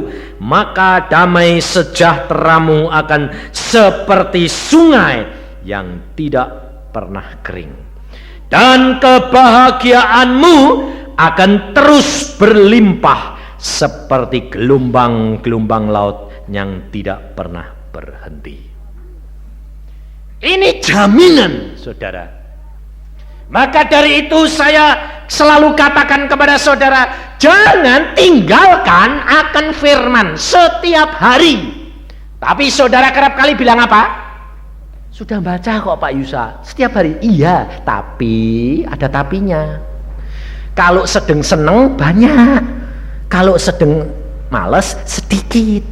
maka damai sejahteramu akan seperti sungai yang tidak pernah kering, dan kebahagiaanmu akan terus berlimpah seperti gelombang-gelombang laut yang tidak pernah berhenti. Ini jaminan saudara. Maka dari itu saya selalu katakan kepada saudara, jangan tinggalkan akan firman setiap hari. Tapi saudara kerap kali bilang apa? Sudah baca kok Pak Yusa setiap hari. Iya, tapi ada tapinya. Kalau sedang seneng banyak, kalau sedang males sedikit.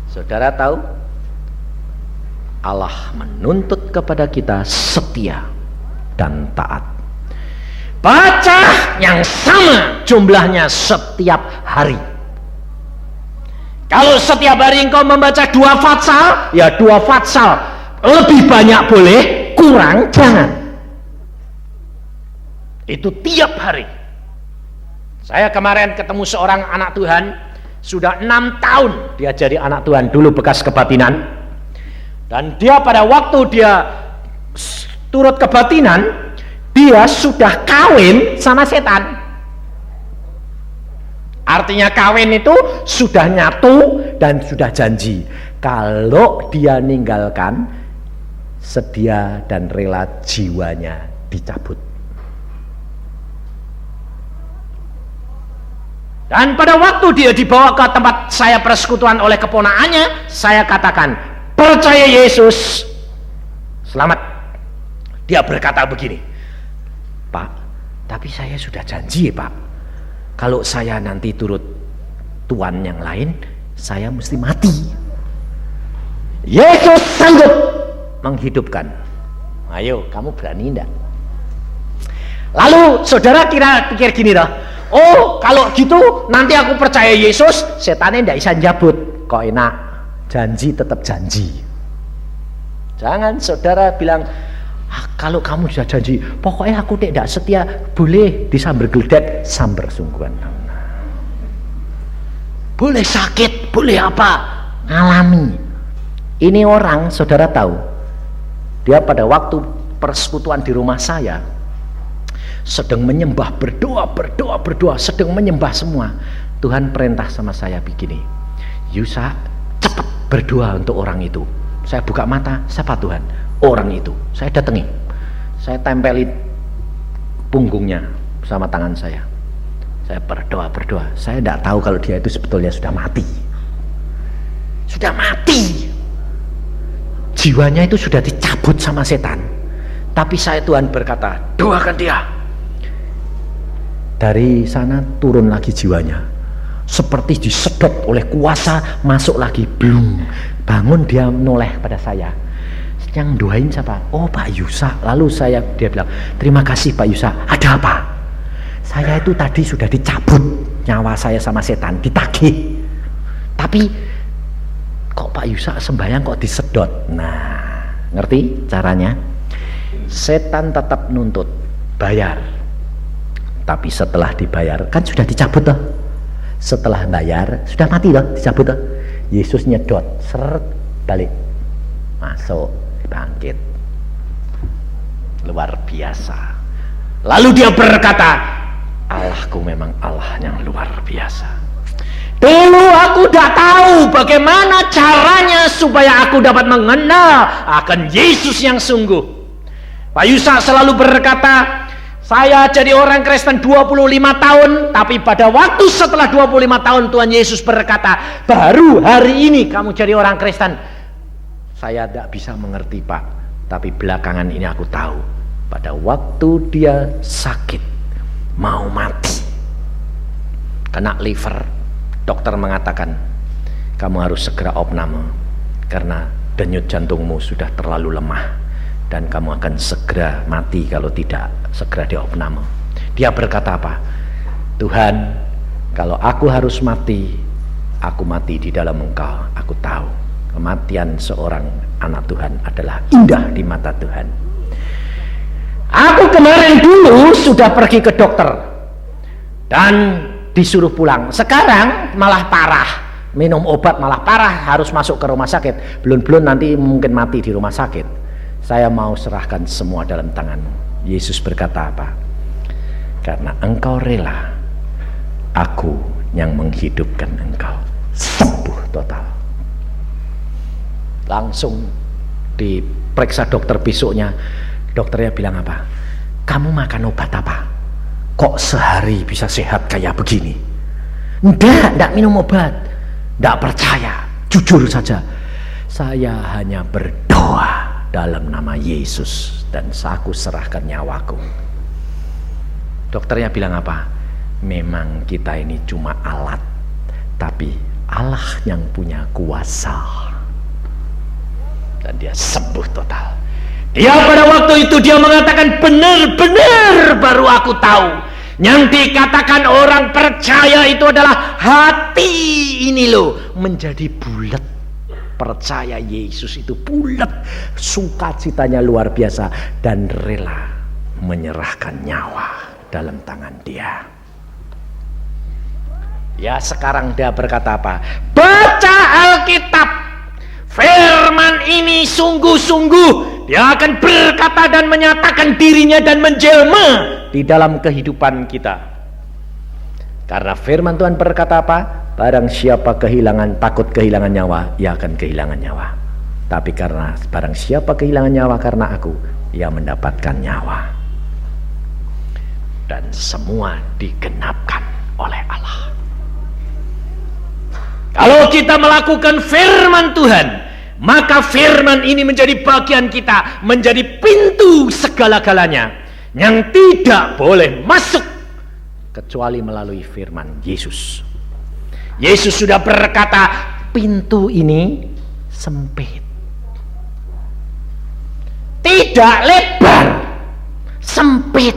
Saudara tahu, Allah menuntut kepada kita setia dan taat. Baca yang sama jumlahnya setiap hari. Kalau setiap hari engkau membaca 2 fatsal, ya 2 fatsal. Lebih banyak boleh, kurang jangan. Itu tiap hari. Saya kemarin ketemu seorang anak Tuhan, sudah 6 tahun dia jadi anak Tuhan, dulu bekas kebatinan. Dan dia pada waktu dia turut kebatinan, dia sudah kawin sama setan. Artinya kawin itu sudah nyatu dan sudah janji. Kalau dia ninggalkan, sedia dan rela jiwanya dicabut. Dan pada waktu dia dibawa ke tempat saya persekutuan oleh keponakannya, saya katakan, percaya Yesus, selamat. Dia berkata begini, Pak, tapi saya sudah janji Pak, kalau saya nanti turut Tuhan yang lain, saya mesti mati. Yesus sanggup menghidupkan. Ayo, kamu berani enggak? Lalu saudara pikir gini dah, oh kalau gitu nanti aku percaya Yesus, setannya enggak bisa jabut. Kok enak, janji tetap janji. Jangan saudara bilang, kalau kamu sudah janji, pokoknya aku tidak setia, boleh disamber gledek, samber sungguhan. Boleh sakit, boleh apa, ngalami. Ini orang, saudara tahu, dia pada waktu persekutuan di rumah saya sedang menyembah, berdoa, sedang menyembah semua. Tuhan perintah sama saya begini, Yusa, cepat berdoa untuk orang itu. Saya buka mata, siapa Tuhan? Orang itu. Saya datangi, saya tempeli punggungnya sama tangan saya. Saya berdoa. Saya tidak tahu kalau dia itu sebetulnya sudah mati. Sudah mati. Jiwanya itu sudah dicabut sama setan. Tapi Tuhan berkata, doakan dia. Dari sana turun lagi jiwanya, seperti disedot oleh kuasa, masuk lagi, blung. Bangun, dia noleh pada saya. Yang doain siapa? Oh, Pak Yusa. Lalu dia bilang, terima kasih Pak Yusa. Ada apa? Saya itu tadi sudah dicabut nyawa saya sama setan, ditagih. Tapi kok Pak Yusa sembahyang kok disedot? Nah, ngerti caranya? Setan tetap nuntut, bayar. Tapi setelah dibayar, kan sudah dicabut toh. Setelah bayar, sudah mati toh, dicabut toh. Yesus nyedot, seret, balik, masuk, bangkit. Luar biasa. Lalu dia berkata, Allahku memang Allah yang luar biasa. Dulu aku tidak tahu bagaimana caranya supaya aku dapat mengenal akan Yesus yang sungguh. Pak Yusa selalu berkata, saya jadi orang Kristen 25 tahun, tapi pada waktu setelah 25 tahun Tuhan Yesus berkata, baru hari ini kamu jadi orang Kristen. Saya tidak bisa mengerti Pak, tapi belakangan ini aku tahu. Pada waktu dia sakit, mau mati, kena liver, dokter mengatakan, kamu harus segera opname, karena denyut jantungmu sudah terlalu lemah, dan kamu akan segera mati kalau tidak segera diopname. Dia berkata apa? Tuhan, kalau aku harus mati, aku mati di dalam Engkau. Aku tahu kematian seorang anak Tuhan adalah indah di mata Tuhan. Aku kemarin dulu sudah pergi ke dokter dan disuruh pulang. Sekarang malah parah, minum obat malah parah, harus masuk ke rumah sakit. Belum nanti mungkin mati di rumah sakit. Saya mau serahkan semua dalam tanganmu. Yesus berkata apa? Karena engkau rela, aku yang menghidupkan engkau. Sembuh total. Langsung diperiksa dokter besoknya. Dokternya bilang apa? Kamu makan obat apa? Kok sehari bisa sehat kayak begini? Enggak minum obat. Enggak percaya. Jujur saja. Saya hanya berdoa dalam nama Yesus dan aku serahkan nyawaku. Dokternya bilang apa? Memang kita ini cuma alat, tapi Allah yang punya kuasa. Dan dia sembuh total. Dia pada waktu itu dia mengatakan, benar-benar baru aku tahu. Yang dikatakan orang percaya itu adalah hati ini loh menjadi bulat. Percaya Yesus itu bulat, sukacitanya luar biasa, dan rela menyerahkan nyawa dalam tangan dia. Ya, sekarang dia berkata apa? Baca Alkitab, firman ini sungguh-sungguh dia akan berkata dan menyatakan dirinya dan menjelma di dalam kehidupan kita. Karena firman Tuhan berkata apa? Barang siapa takut kehilangan nyawa, ia akan kehilangan nyawa. Tapi karena barang siapa kehilangan nyawa karena aku, ia mendapatkan nyawa. Dan semua digenapkan oleh Allah. Kalau kita melakukan firman Tuhan, maka firman ini menjadi bagian kita, menjadi pintu segala-galanya yang tidak boleh masuk kecuali melalui firman Yesus. Yesus sudah berkata, pintu ini sempit, tidak lebar, sempit.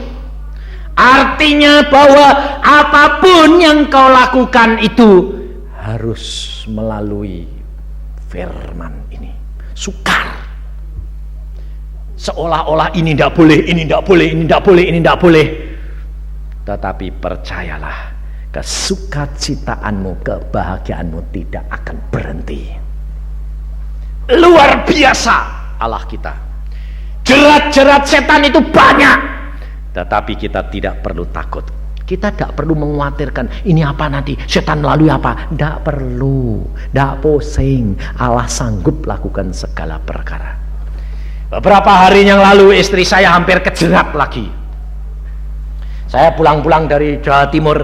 Artinya bahwa apapun yang kau lakukan itu harus melalui firman ini. Sukar. Seolah-olah ini tidak boleh, ini tidak boleh, ini tidak boleh, ini tidak boleh. Tetapi percayalah, kesukacitaanmu, kebahagiaanmu tidak akan berhenti. Luar biasa Allah kita. Jerat-jerat setan itu banyak, tetapi kita tidak perlu takut. Kita tidak perlu mengkhawatirkan ini apa nanti, setan melalui apa. Tidak perlu, tidak pusing. Allah sanggup lakukan segala perkara. Beberapa hari yang lalu istri saya hampir kejerat lagi. Saya pulang-pulang dari Jawa Timur,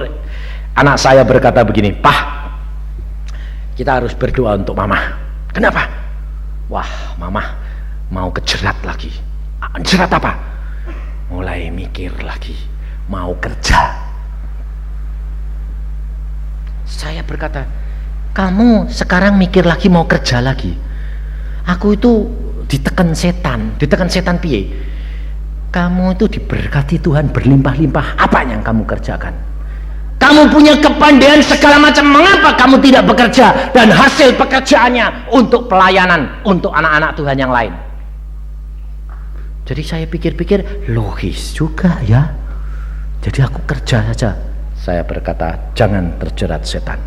anak saya berkata begini, "Pak, kita harus berdoa untuk mama." Kenapa? Wah, mama mau kejerat lagi. Jerat apa? Mulai mikir lagi, mau kerja. Saya berkata, kamu sekarang mikir lagi mau kerja lagi. Aku itu ditekan setan piye? Kamu itu diberkati Tuhan berlimpah-limpah. Apa yang kamu kerjakan? Kamu punya kepandaian segala macam. Mengapa kamu tidak bekerja dan hasil pekerjaannya untuk pelayanan untuk anak-anak Tuhan yang lain? Jadi saya pikir-pikir logis juga ya. Jadi aku kerja saja. Saya berkata, jangan terjerat setan.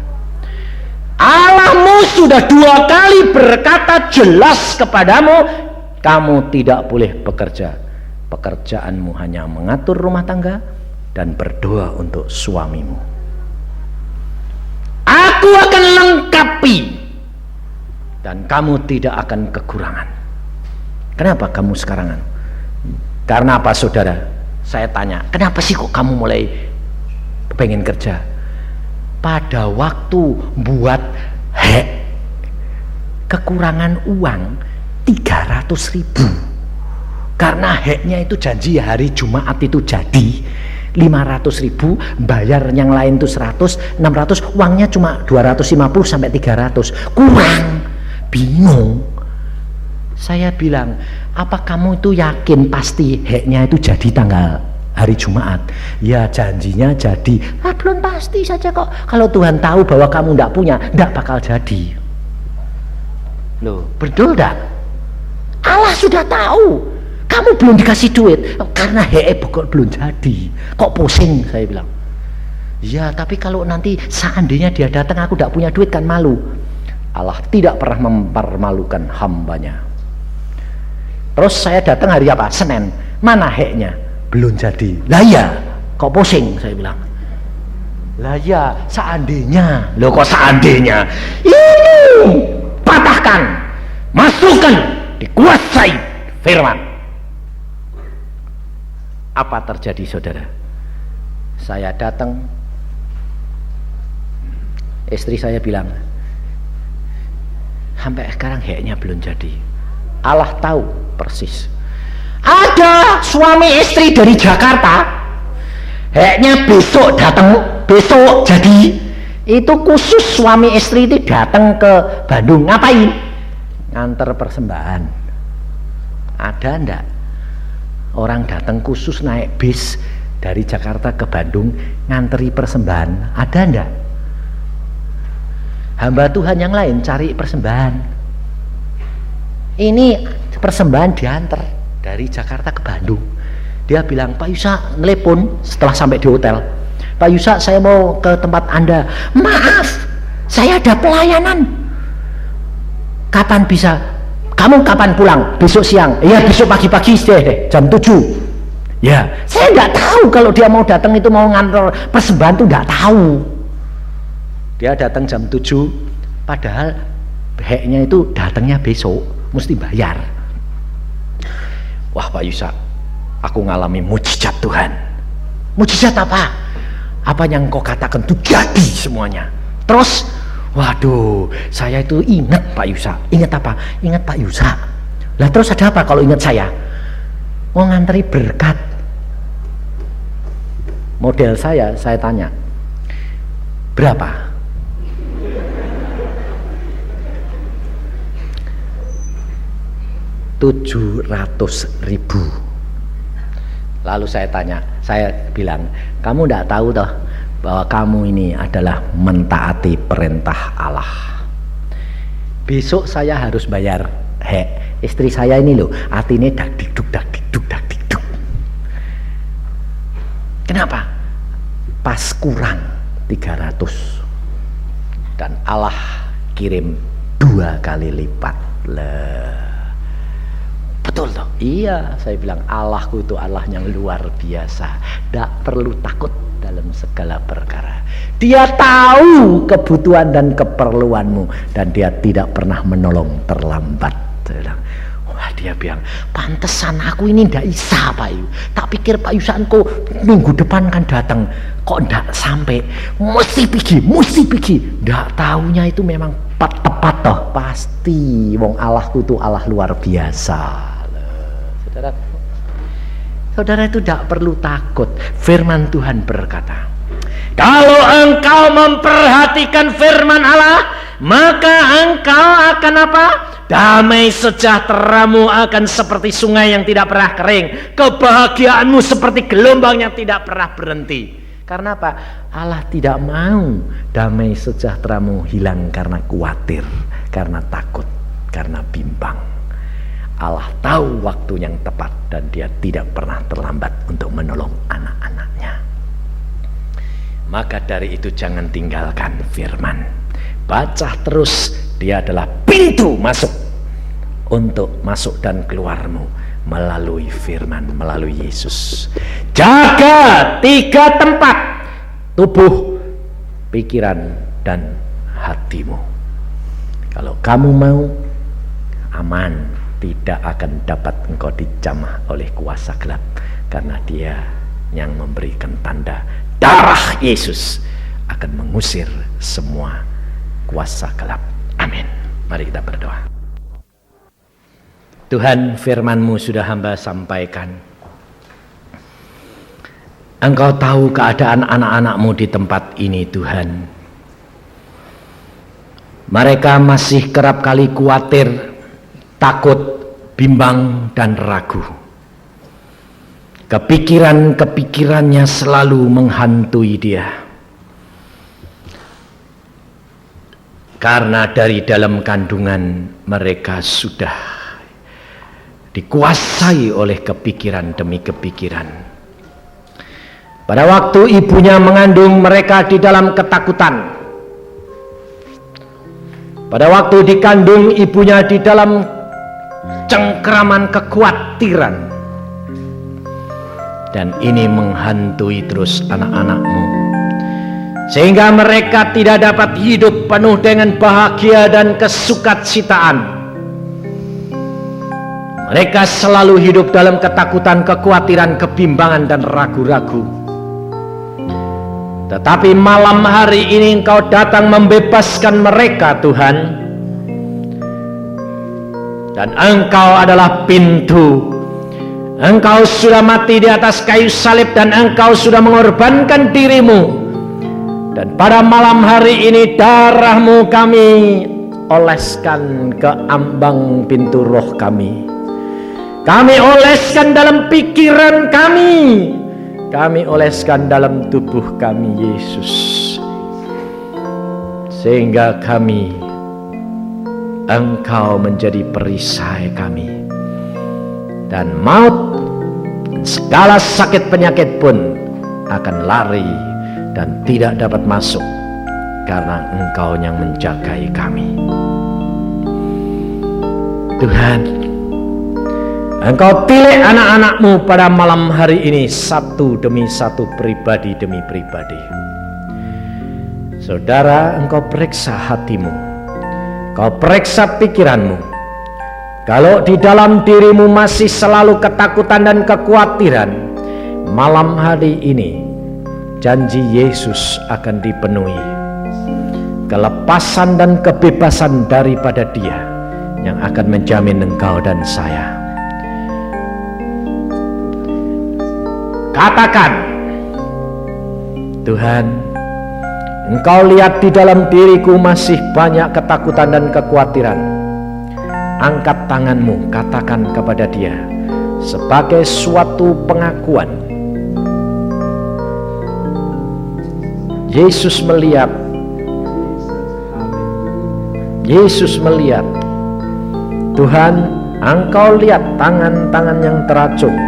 Allahmu sudah 2 kali berkata jelas kepadamu, kamu tidak boleh bekerja. Pekerjaanmu hanya mengatur rumah tangga dan berdoa untuk suamimu. Aku akan lengkapi dan kamu tidak akan kekurangan. Kenapa kamu sekarang? Karena apa saudara? Saya tanya, kenapa sih kok kamu mulai pengen kerja? Pada waktu buat kekurangan uang 300.000. Karena heknya itu janji hari Jumat itu jadi 500.000, bayar yang lain itu 100, 600, uangnya cuma 250 sampai 300, kurang. Bingung. Saya bilang, apa kamu itu yakin pasti heknya itu jadi tanggal hari Jumat? Ya janjinya jadi. Belum pasti saja kok. Kalau Tuhan tahu bahwa kamu tidak punya, tidak bakal jadi. Loh, betul tidak? Allah sudah tahu kamu belum dikasih duit karena belum jadi. Kok pusing? Saya bilang. Ya tapi kalau nanti seandainya dia datang aku tidak punya duit kan malu. Allah tidak pernah mempermalukan hambanya. Terus saya datang hari apa? Senin. Mana heknya? Belum jadi. Lah ya, kok pusing? Saya bilang. Lah ya, seandainya. Loh kok seandainya? Ini patahkan, masukkan, dikuasai firman. Apa terjadi saudara? Saya datang, istri saya bilang, sampai sekarang heknya belum jadi. Allah tahu persis. Ada suami istri dari Jakarta, heknya besok datang, besok jadi. Itu khusus suami istri itu datang ke Bandung. Ngapain? Nganter persembahan. Ada enggak orang datang khusus naik bis dari Jakarta ke Bandung nganteri persembahan? Ada enggak? Hamba Tuhan yang lain cari persembahan. Ini persembahan diantar dari Jakarta ke Bandung. Dia bilang, Pak Yusa, ngelepon setelah sampai di hotel. Pak Yusa, saya mau ke tempat Anda. Maaf, saya ada pelayanan. Kapan bisa? Kamu kapan pulang? Besok siang? Iya, besok pagi-pagi deh, jam 7. Ya, saya nggak tahu kalau dia mau datang itu mau ngantor persembahan tuh nggak tahu. Dia datang jam 7, padahal heknya itu datangnya besok, mesti bayar. Wah Pak Yusa, aku ngalami mujizat Tuhan. Mujizat apa? Apa yang kau katakan itu jadi semuanya. Terus, waduh, saya itu ingat Pak Yusa. Ingat apa? Ingat Pak Yusa. Lah terus ada apa kalau ingat saya? Mau ngantri berkat. Model saya tanya, berapa? 700.000. Lalu saya tanya, saya bilang, kamu tidak tahu toh bahwa kamu ini adalah mentaati perintah Allah. Besok saya harus bayar hek. Istri saya ini loh, hatinya dak diduk. Kenapa? Pas kurang 300 dan Allah kirim 2 kali lipat. Betul toh? Iya, saya bilang Allahku itu Allah yang luar biasa. Tidak perlu takut dalam segala perkara. Dia tahu kebutuhan dan keperluanmu dan dia tidak pernah menolong terlambat. Saya bilang, wah, dia bilang, pantesan aku ini tidak bisa Pak Yu. Tak pikir Pak Yusan kok minggu depan kan datang, kok tidak sampai. Mesti pergi. Tidak tahunya itu memang tepat toh. Pasti wong Allahku itu Allah luar biasa. Saudara itu tidak perlu takut. Firman Tuhan berkata, kalau engkau memperhatikan firman Allah, maka engkau akan apa? Damai sejahteramu akan seperti sungai yang tidak pernah kering. Kebahagiaanmu seperti gelombang yang tidak pernah berhenti. Karena apa? Allah tidak mau damai sejahteramu hilang karena khawatir, karena takut, karena bimbang. Allah tahu waktu yang tepat dan dia tidak pernah terlambat untuk menolong anak-anaknya. Maka dari itu jangan tinggalkan firman. Baca terus, dia adalah pintu masuk untuk masuk dan keluarmu melalui firman, melalui Yesus. Jaga 3 tempat: tubuh, pikiran, dan hatimu. Kalau kamu mau aman, tidak akan dapat engkau dijamah oleh kuasa gelap, karena dia yang memberikan tanda darah Yesus akan mengusir semua kuasa gelap. Amin. Mari kita berdoa. Tuhan, firman-Mu sudah hamba sampaikan. Engkau tahu keadaan anak-anak-Mu di tempat ini, Tuhan. Mereka masih kerap kali khawatir, takut, bimbang, dan ragu. Kepikirannya selalu menghantui dia. Karena dari dalam kandungan mereka sudah dikuasai oleh kepikiran demi kepikiran. Pada waktu ibunya mengandung mereka di dalam ketakutan. Pada waktu dikandung ibunya di dalam cengkeraman kekhawatiran. Dan ini menghantui terus anak-anak-Mu, sehingga mereka tidak dapat hidup penuh dengan bahagia dan kesukacitaan. Mereka selalu hidup dalam ketakutan, kekhawatiran, kebimbangan, dan ragu-ragu. Tetapi malam hari ini Engkau datang membebaskan mereka, Tuhan. Dan Engkau adalah pintu. Engkau sudah mati di atas kayu salib dan Engkau sudah mengorbankan dirimu. Dan pada malam hari ini darah-Mu kami oleskan ke ambang pintu roh kami. Kami oleskan dalam pikiran kami. Kami oleskan dalam tubuh kami, Yesus. Sehingga Engkau menjadi perisai kami. Dan maut, segala sakit penyakit pun akan lari dan tidak dapat masuk, karena Engkau yang menjagai kami. Tuhan, Engkau pilih anak-anak-Mu pada malam hari ini, satu demi satu, pribadi demi pribadi. Saudara, Engkau periksa hatimu, Kau periksa pikiranmu. Kalau di dalam dirimu masih selalu ketakutan dan kekhawatiran, malam hari ini janji Yesus akan dipenuhi. Kelepasan dan kebebasan daripada Dia yang akan menjamin engkau dan saya. Katakan, Tuhan, Engkau lihat di dalam diriku masih banyak ketakutan dan kekhawatiran. Angkat tanganmu, katakan kepada Dia sebagai suatu pengakuan. Yesus melihat. Tuhan, Engkau lihat tangan-tangan yang teracung.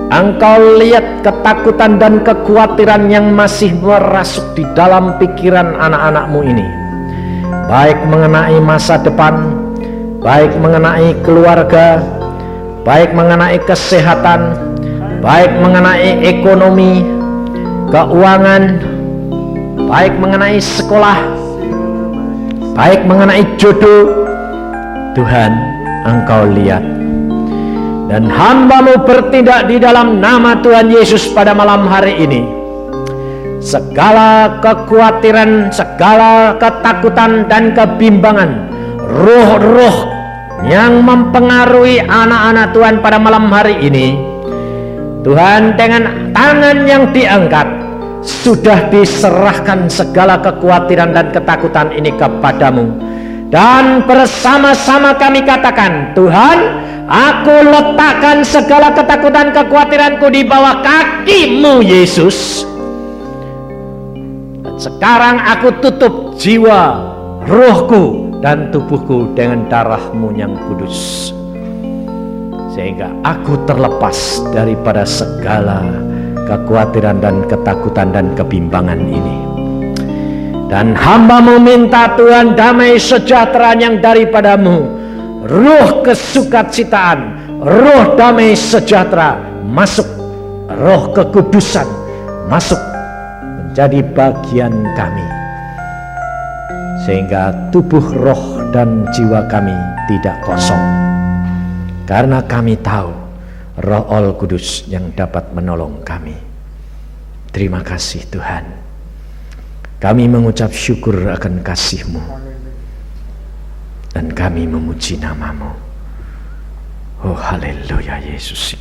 Engkau lihat ketakutan dan kekhawatiran yang masih merasuk di dalam pikiran anak-anak-Mu ini, baik mengenai masa depan, baik mengenai keluarga, baik mengenai kesehatan, baik mengenai ekonomi, keuangan, baik mengenai sekolah, baik mengenai jodoh. Tuhan, Engkau lihat. Dan hamba-Mu bertindak di dalam nama Tuhan Yesus pada malam hari ini. Segala kekhawatiran, segala ketakutan dan kebimbangan, roh-roh yang mempengaruhi anak-anak Tuhan pada malam hari ini, Tuhan, dengan tangan yang diangkat, sudah diserahkan segala kekhawatiran dan ketakutan ini kepadamu. Dan bersama-sama kami katakan, Tuhan, aku letakkan segala ketakutan kekhawatiranku di bawah kaki-Mu, Yesus. Dan sekarang aku tutup jiwa, rohku dan tubuhku dengan darah-Mu yang kudus, sehingga aku terlepas daripada segala kekhawatiran dan ketakutan dan kebimbangan ini. Dan hamba-Mu minta, Tuhan, damai sejahtera yang daripada-Mu, roh kesukacitaan, roh damai sejahtera masuk, roh kekudusan masuk menjadi bagian kami, sehingga tubuh, roh dan jiwa kami tidak kosong, karena kami tahu Roh Al Kudus yang dapat menolong kami. Terima kasih Tuhan. Kami mengucap syukur akan kasih-Mu, dan kami memuji nama-Mu. Oh haleluya Yesus.